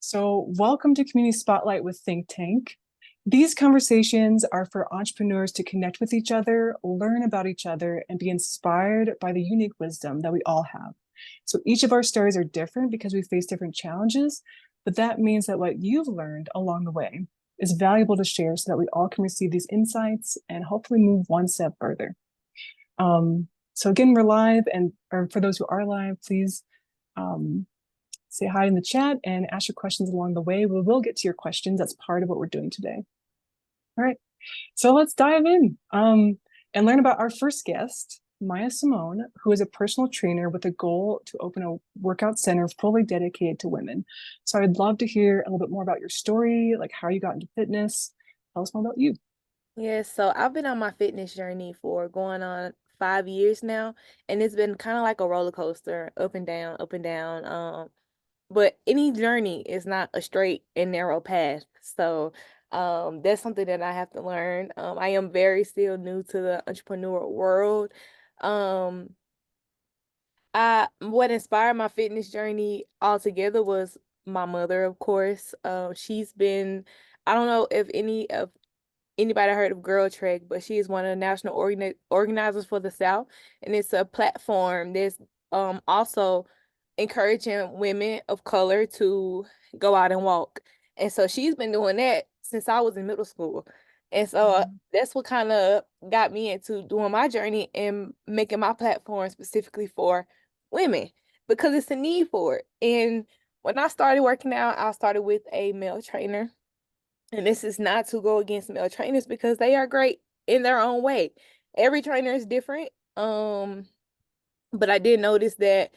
So, welcome to Community Spotlight with Think Tank. These conversations are for entrepreneurs to connect with each other, learn about each other, and be inspired by the unique wisdom that we all have. So, each of our stories are different because we face different challenges, but that means that what you've learned along the way is valuable to share so that we all can receive these insights and hopefully move one step further. So, again, we're live, and or for those who are live, please um, say hi in the chat and ask your questions along the way. We will get to your questions. That's part of what we're doing today. All right, so let's dive in and learn about our first guest, Miya Cymone, who is a personal trainer with a goal to open a workout center fully dedicated to women. So I'd love to hear a little bit more about your story, like how you got into fitness. Tell us more about you. Yes, so I've been on my fitness journey for going on 5 years now, and it's been kind of like a roller coaster, up and down, up and down. But any journey is not a straight and narrow path. So, that's something that I have to learn. I am very still new to the entrepreneur world. Um, what inspired my fitness journey altogether was my mother, of course. She's been, I don't know if anybody heard of GirlTrek, but she is one of the national organizers for the South, and it's a platform that's also encouraging women of color to go out and walk. And so she's been doing that since I was in middle school. And so that's what kind of got me into doing my journey and making my platform specifically for women because it's a need for it. And when I started working out, I started with a male trainer, and this is not to go against male trainers because they are great in their own way. Every trainer is different. But I did notice that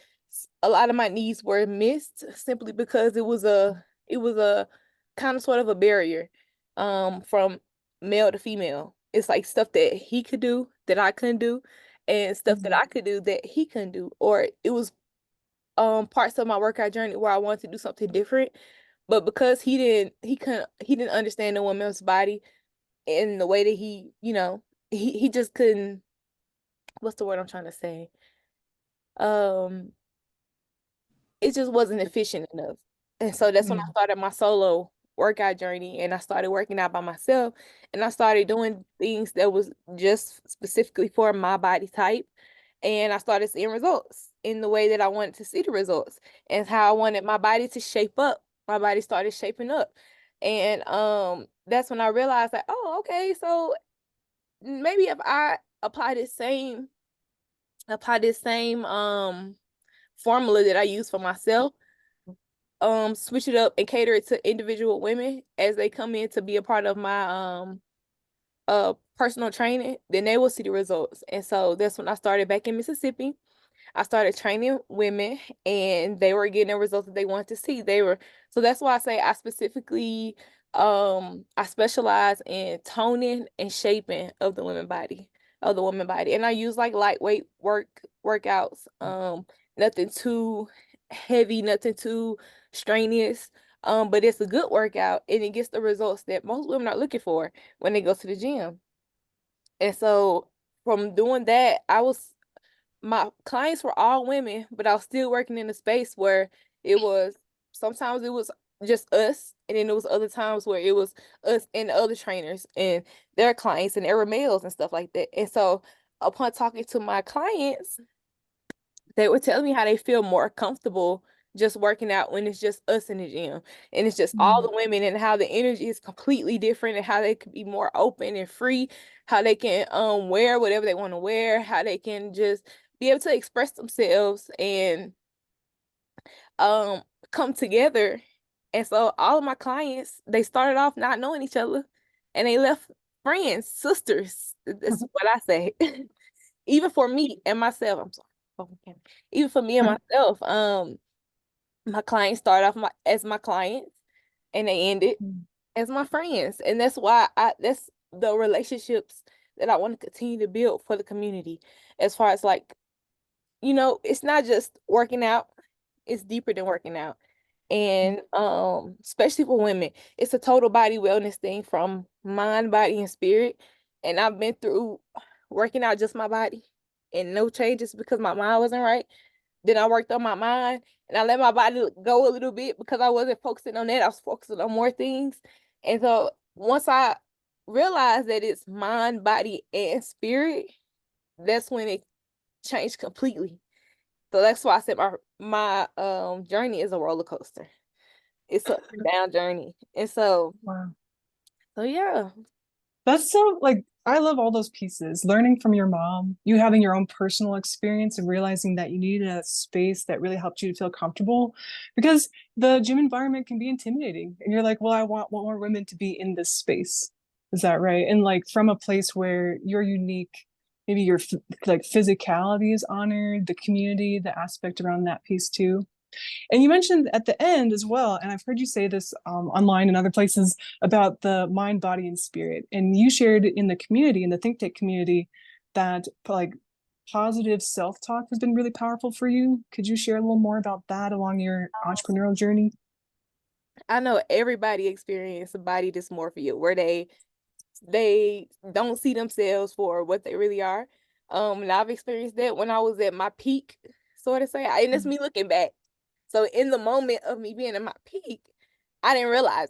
a lot of my needs were missed simply because it was a kind of sort of a barrier from male to female. It's like stuff that he could do that I couldn't do, and stuff that Mhm. I could do that he couldn't do. Or it was parts of my workout journey where I wanted to do something different, but because he didn't understand the woman's body in the way that he just couldn't, what's the word I'm trying to say? Um it just wasn't efficient enough. And so that's when I Mm. started my solo workout journey, and I started working out by myself, and I started doing things that was just specifically for my body type, and I started seeing results in the way that I wanted to see the results and how I wanted my body to shape up. My body started shaping up. And that's when I realized like, oh, okay, so maybe if I apply this same formula that I use for myself, switch it up and cater it to individual women as they come in to be a part of my personal training, then they will see the results. And so that's when I started back in Mississippi. I started training women, and they were getting the results that they wanted to see. So that's why I say I specialize in toning and shaping of the woman body. And I use like lightweight workouts. Nothing too heavy, nothing too strenuous. But it's a good workout, and it gets the results that most women are looking for when they go to the gym. And so from doing that, my clients were all women, but I was still working in a space where it was sometimes it was just us, and then there was other times where it was us and the other trainers and their clients, and there were males and stuff like that. And so upon talking to my clients, they were telling me how they feel more comfortable just working out when it's just us in the gym and it's just all Mm. the women, and how the energy is completely different, and how they could be more open and free, how they can wear whatever they want to wear, how they can just be able to express themselves and um come together. And so all of my clients, they started off not knowing each other, and they left friends, sisters. That's what I say. Even for me and myself, I'm sorry. Oh, okay. Even for me and myself, my clients started off as my clients, and they ended as my friends. And that's the relationships that I want to continue to build for the community. As far as like, it's not just working out, it's deeper than working out. And especially for women, it's a total body wellness thing from mind, body, and spirit. And I've been through working out just my body and no changes because my mind wasn't right. then I worked on my mind and I let my body go a little bit because I wasn't focusing on that. I was focusing on more things. And so once I realized that it's mind, body, and spirit, that's when it changed completely. So that's why I said my journey is a roller coaster. It's a up and down journey. And Wow. so yeah. That's so like I love all those pieces. Learning from your mom, you having your own personal experience and realizing that you needed a space that really helped you to feel comfortable because the gym environment can be intimidating. And you're like, well, I want more women to be in this space. Is that right? And like from a place where you're unique, maybe your like physicality is honored, the community, the aspect around that piece too. And you mentioned at the end as well, and I've heard you say this online and other places about the mind, body, and spirit. And you shared in the community, in the think tank community, that like positive self-talk has been really powerful for you. Could you share a little more about that along your entrepreneurial journey? I know everybody experience body dysmorphia where they don't see themselves for what they really are. And I've experienced that when I was at my peak, sort of say, and it's me looking back. So in the moment of me being at my peak, I didn't realize,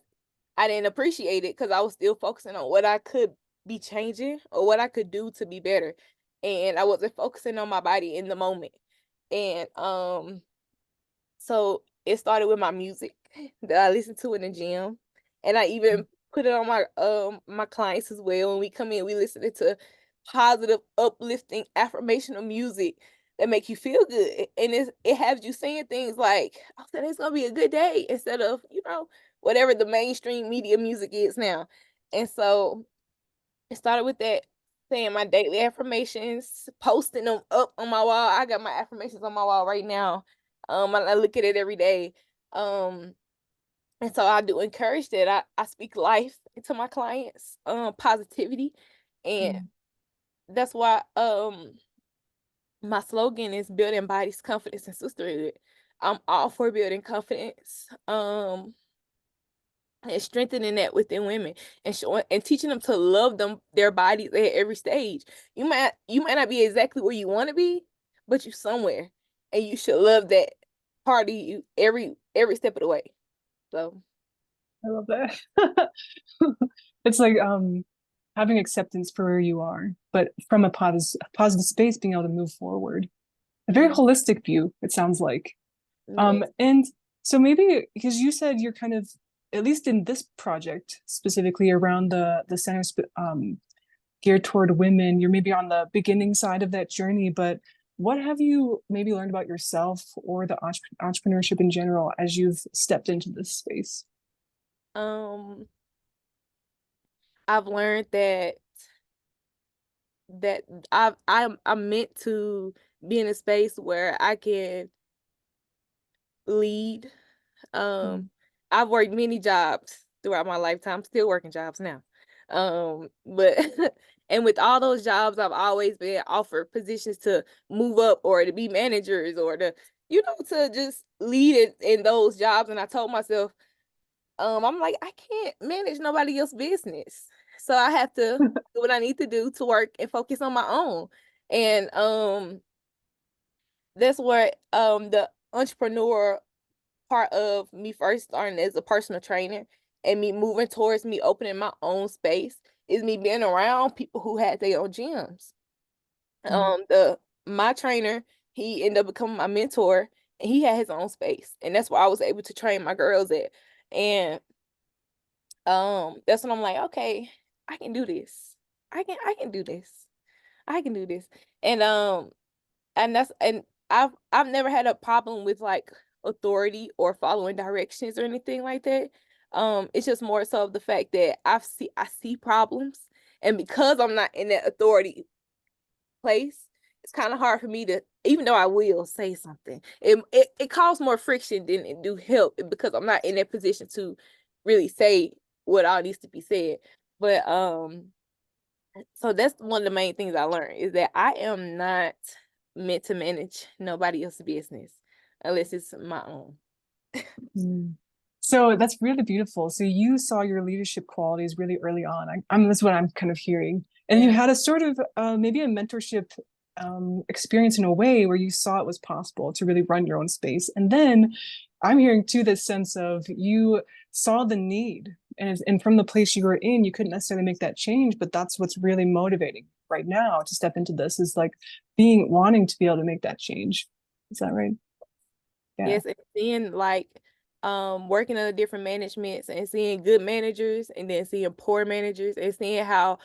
I didn't appreciate it because I was still focusing on what I could be changing or what I could do to be better. And I wasn't focusing on my body in the moment. And so it started with my music that I listen to in the gym. And I even put it on my clients as well. When we come in, we listen to positive, uplifting, affirmational music that make you feel good. And it has you saying things like, oh, today's gonna be a good day, instead of, whatever the mainstream media music is now. And so it started with that, saying my daily affirmations, posting them up on my wall. I got my affirmations on my wall right now. I look at it every day. Um, and so I do encourage that. I speak life into my clients, positivity. And Mm. that's why my slogan is building bodies, confidence, and sisterhood. I'm all for building confidence. And strengthening that within women, and showing and teaching them to love their bodies at every stage. You might not be exactly where you want to be, but you somewhere, and you should love that part of you every step of the way. So I love that. It's like having acceptance for where you are, but from a positive space, being able to move forward. A very mm, holistic view, it sounds like. yes. And so maybe because you said you're kind of, at least in this project specifically around the center geared toward women, you're maybe on the beginning side of that journey, but what have you maybe learned about yourself or the entrepreneurship in general as you've stepped into this space? um I've learned that I'm meant to be in a space where I can lead. Um, Mm. I've worked many jobs throughout my lifetime, still working jobs now. But and with all those jobs, I've always been offered positions to move up or to be managers or to just lead in those jobs. And I told myself, I'm like, I can't manage nobody else's business. So I have to do what I need to do to work and focus on my own. And that's where the entrepreneur part of me first starting as a personal trainer and me moving towards me opening my own space is me being around people who had their own gyms. Mm. The my trainer, he ended up becoming my mentor, and he had his own space. And that's where I was able to train my girls at. And that's when I'm like, okay, I can do this. I can do this. I can do this. And I've never had a problem with like authority or following directions or anything like that. It's just more so of the fact that I see problems, and because I'm not in that authority place, it's kind of hard for me to, even though I will say something, it causes more friction than it do help because I'm not in that position to really say what all needs to be said. But so that's one of the main things I learned, is that I am not meant to manage nobody else's business unless it's my own. Mm. So that's really beautiful. So you saw your leadership qualities really early on. That's what I'm kind of hearing. And you Yeah. had a sort of maybe a mentorship experience in a way where you saw it was possible to really run your own space. And then I'm hearing too this sense of you saw the need, and from the place you were in, you couldn't necessarily make that change, but that's what's really motivating right now to step into this, is like being wanting to be able to make that change. Is that right? Yeah. Yes, and seeing like working under different managements and seeing good managers and then seeing poor managers and seeing how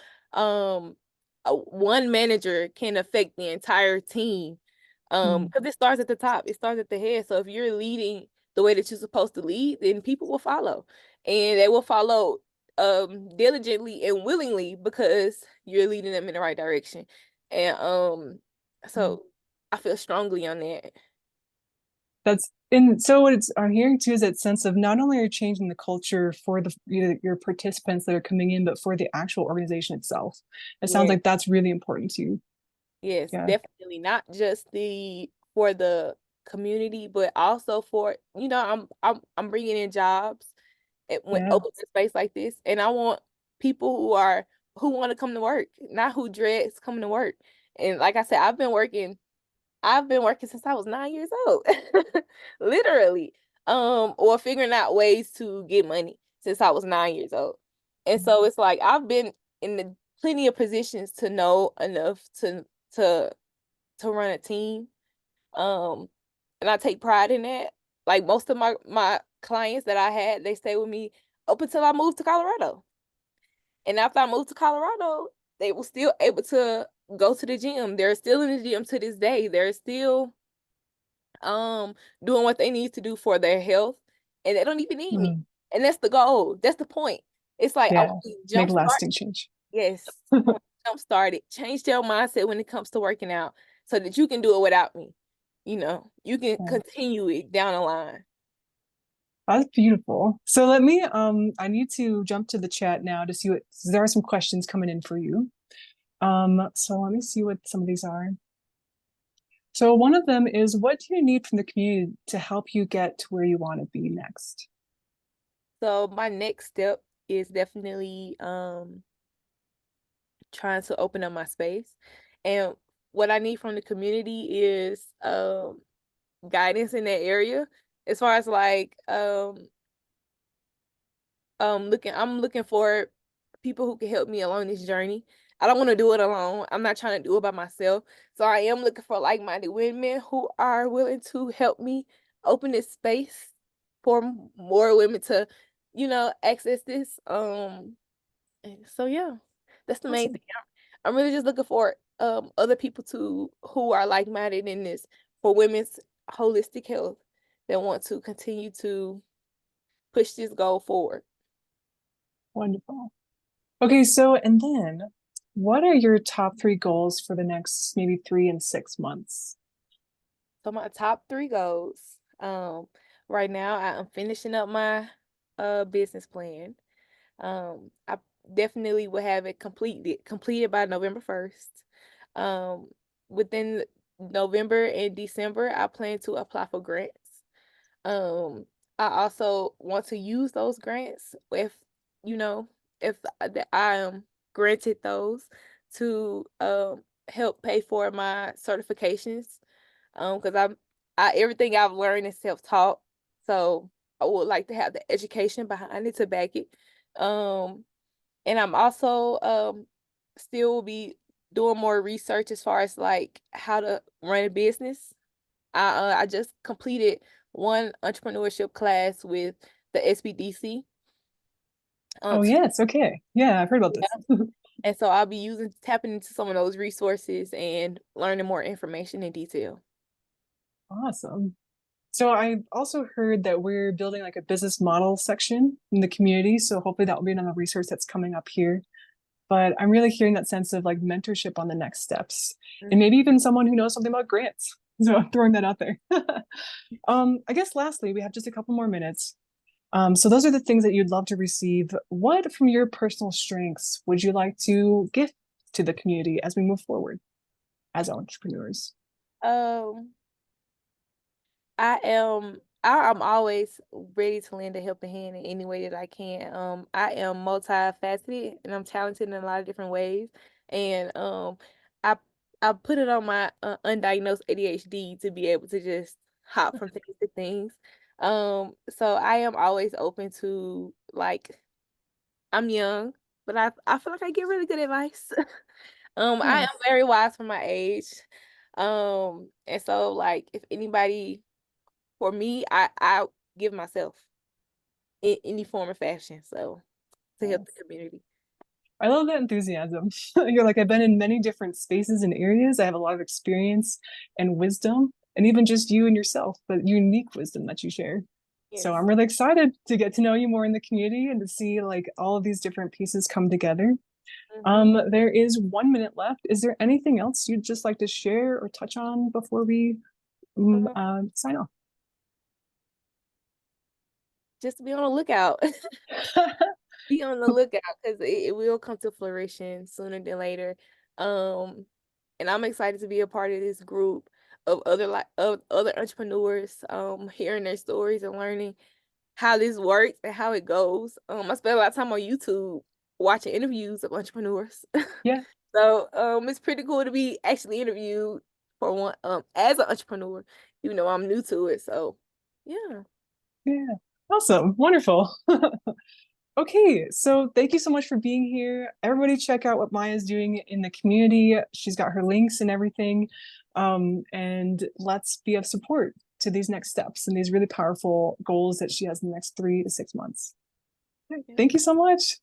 one manager can affect the entire team. Mm, Because it starts at the top, it starts at the head. So if you're leading the way that you're supposed to lead, then people will follow. And they will follow diligently and willingly because you're leading them in the right direction. And mm. so I feel strongly on that. That's and so what it's I'm hearing too is that sense of not only are you changing the culture for the your participants that are coming in, but for the actual organization itself. It sounds Yeah. like that's really important to you. Yes, Yeah. definitely not just the for the community, but also for I'm bringing in jobs when Yeah. open space like this, and I want people who want to come to work, not who dreads coming to work. And like I said, I've been working since I was 9 years old, literally, or figuring out ways to get money since I was 9 years old, and so it's like I've been in the plenty of positions to know enough to to run a team. Um, and I take pride in that. Like most of my clients that I had, they stay with me up until I moved to Colorado. And after I moved to Colorado, they were still able to go to the gym. They're still in the gym to this day. They're still doing what they need to do for their health, and they don't even need me. Mm, And that's the goal. That's the point. It's like I yeah. want to Make jumpstart. lasting change. Yes, I want to jumpstart it. Change their mindset when it comes to working out, so that you can do it without me. You can Yeah. continue it down the line. That's beautiful. So let me I need to jump to the chat now to see what there are some questions coming in for you. So let me see what some of these are. So one of them is, what do you need from the community to help you get to where you want to be next? So my next step is definitely trying to open up my space, and what I need from the community is guidance in that area, as far as like I'm looking for people who can help me along this journey. I don't want to do it alone. I'm not trying to do it by myself. So I am looking for like-minded women who are willing to help me open this space for more women to, access this. And so yeah, that's the main Awesome. thing. I'm really just looking for other people to who are like-minded in this for women's holistic health that want to continue to push this goal forward. Wonderful. Okay, so and then what are your top three goals for the next maybe 3 and 6 months? So my top three goals. Right now I am finishing up my business plan. I definitely will have it completed by November 1st. Um, Within November and December, I plan to apply for grants. Um, I also want to use those grants you know, if I am granted those to help pay for my certifications. Because I everything I've learned is self-taught, so I would like to have the education behind it to back it. Um, and I'm also still be doing more research as far as like how to run a business. I just completed one entrepreneurship class with the SBDC. Oh To yes, okay. Yeah, I've heard about this. and so I'll be tapping into some of those resources and learning more information in detail. Awesome. So I also heard that we're building like a business model section in the community. So hopefully that will be another resource that's coming up here. But I'm really hearing that sense of like mentorship on the next steps, and maybe even someone who knows something about grants. So I'm throwing that out there. I guess lastly, we have just a couple more minutes. So those are the things that you'd love to receive. What from your personal strengths would you like to give to the community as we move forward as entrepreneurs? Um, I'm always ready to lend a helping hand in any way that I can. I am multifaceted and I'm talented in a lot of different ways. And I I put it on my undiagnosed ADHD to be able to just hop from things to things. So I am always open to like I'm young, but I feel like I get really good advice. I am Yes. very wise for my age. And so like if anybody for me, I give myself in any form of fashion. So to help the Yes. community. I love that enthusiasm. You're like, I've been in many different spaces and areas. I have a lot of experience and wisdom, and even just you and yourself, but unique wisdom that you share. So Yes. I'm really excited to get to know you more in the community and to see like all of these different pieces come together. Hmm. There is 1 minute left. Is there anything else you'd just like to share or touch on before we sign off? Just be on the lookout. Be on the lookout because it will come to fruition sooner than later. Um, and I'm excited to be a part of this group of other entrepreneurs, hearing their stories and learning how this works and how it goes. I spend a lot of time on YouTube watching interviews of entrepreneurs. Yeah, So it's pretty cool to be actually interviewed for one as an entrepreneur, even though I'm new to it. So yeah. yeah. Awesome. Wonderful. Okay, so thank you so much for being here. Everybody check out what Maya's doing in the community. She's got her links and everything. And let's be of support to these next steps and these really powerful goals that she has in the next 3 to 6 months. Yeah. Thank you so much.